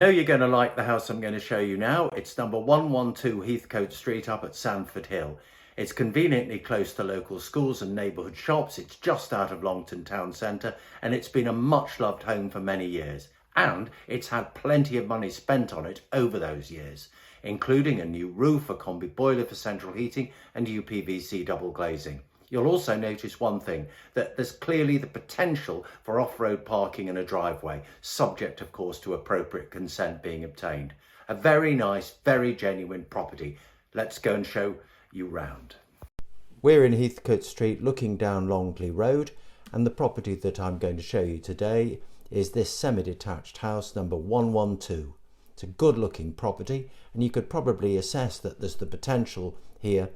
Know you're going to like the house I'm going to show you now. It's number 112 Heathcote Street up at Sandford Hill. It's conveniently close to local schools and neighbourhood shops. It's just out of Longton Town Centre and it's been a much loved home for many years. And it's had plenty of money spent on it over those years, including a new roof, a combi boiler for central heating and UPVC double glazing. You'll also notice one thing, that there's clearly the potential for off-road parking and a driveway, subject of course to appropriate consent being obtained. A very nice, very genuine property. Let's go and show you round. We're in Heathcote Street looking down Longley Road, and the property that I'm going to show you today is this semi-detached house number 112. It's a good looking property, and you could probably assess that there's the potential here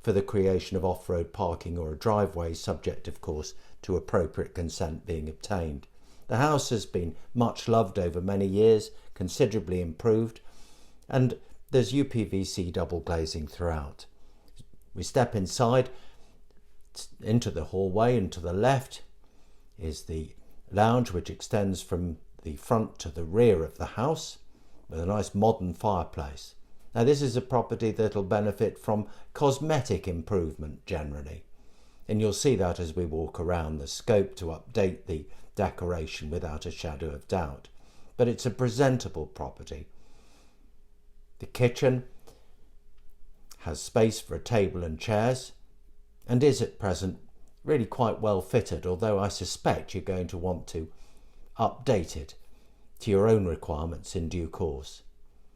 for the creation of off-road parking or a driveway, subject of course to appropriate consent being obtained. The house has been much loved over many years, considerably improved, and there's UPVC double glazing throughout. We step inside into the hallway, and to the left is the lounge, which extends from the front to the rear of the house with a nice modern fireplace. Now this is a property that will benefit from cosmetic improvement generally, and you'll see that as we walk around, the scope to update the decoration without a shadow of doubt. But it's a presentable property. The kitchen has space for a table and chairs and is at present really quite well fitted, although I suspect you're going to want to update it to your own requirements in due course.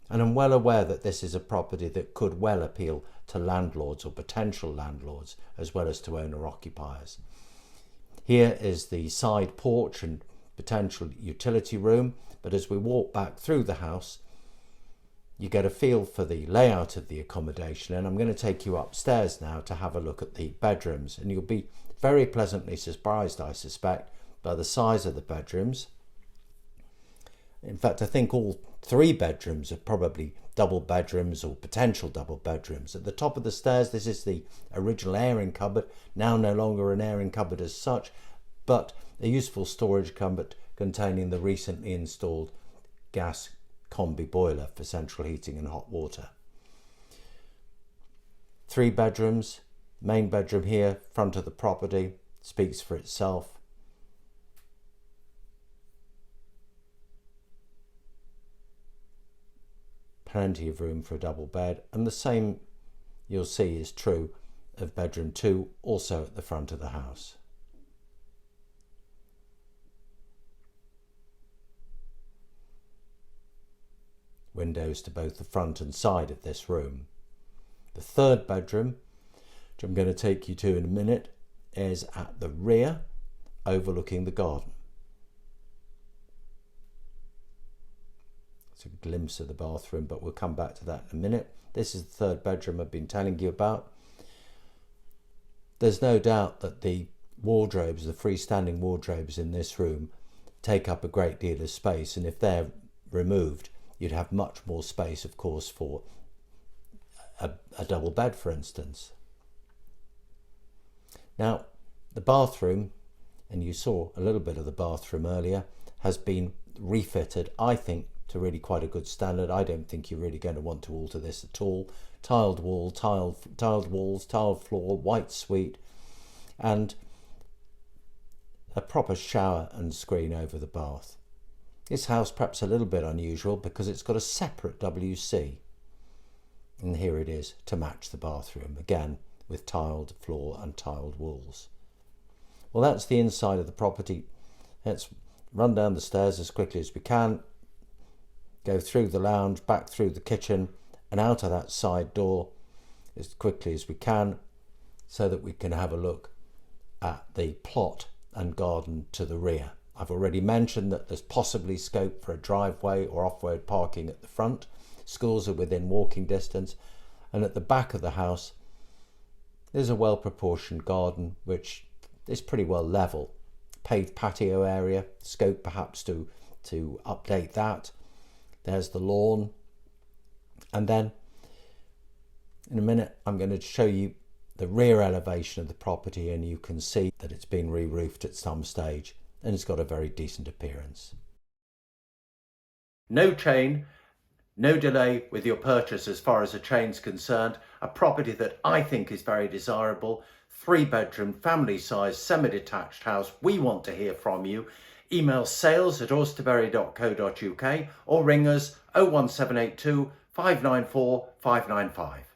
And I'm well aware that this is a property that could well appeal to landlords or potential landlords as well as to owner-occupiers. Here is the side porch and potential utility room, but as we walk back through the house you get a feel for the layout of the accommodation, and I'm going to take you upstairs now to have a look at the bedrooms, and you'll be very pleasantly surprised, I suspect, by the size of the bedrooms. In fact, I think all three bedrooms are probably double bedrooms or potential double bedrooms. At the top of the stairs, this is the original airing cupboard, now no longer an airing cupboard as such, but a useful storage cupboard containing the recently installed gas combi boiler for central heating and hot water. Three bedrooms, main bedroom here, front of the property, speaks for itself. Plenty of room for a double bed, and the same you'll see is true of bedroom 2, also at the front of the house. Windows to both the front and side of this room. The third bedroom, which I'm going to take you to in a minute, is at the rear, overlooking the garden. It's a glimpse of the bathroom, but we'll come back to that in a minute. This is the third bedroom I've been telling you about. There's no doubt that the wardrobes, the freestanding wardrobes in this room, take up a great deal of space, and if they're removed, you'd have much more space, of course, for a double bed, for instance. Now, the bathroom, and you saw a little bit of the bathroom earlier, has been refitted, I think, to really quite a good standard. I don't think you're really going to want to alter this at all. Tiled wall, tiled walls, tiled floor, white suite, and a proper shower and screen over the bath. This house perhaps a little bit unusual because it's got a separate WC, and here it is to match the bathroom, again with tiled floor and tiled walls. Well, that's the inside of the property. Let's run down the stairs as quickly as we can, go through the lounge, back through the kitchen and out of that side door as quickly as we can, so that we can have a look at the plot and garden to the rear. I've already mentioned that there's possibly scope for a driveway or off-road parking at the front. Schools are within walking distance, and at the back of the house there's a well-proportioned garden which is pretty well level. Paved patio area, scope perhaps to update that. There's the lawn, and then in a minute I'm going to show you the rear elevation of the property, and you can see that it's been re-roofed at some stage and it's got a very decent appearance. No chain, no delay with your purchase as far as a chain's concerned. A property that I think is very desirable. 3-bedroom, family-sized, semi-detached house. We want to hear from you. Email sales@austerberry.co.uk or ring us 01782 594 595.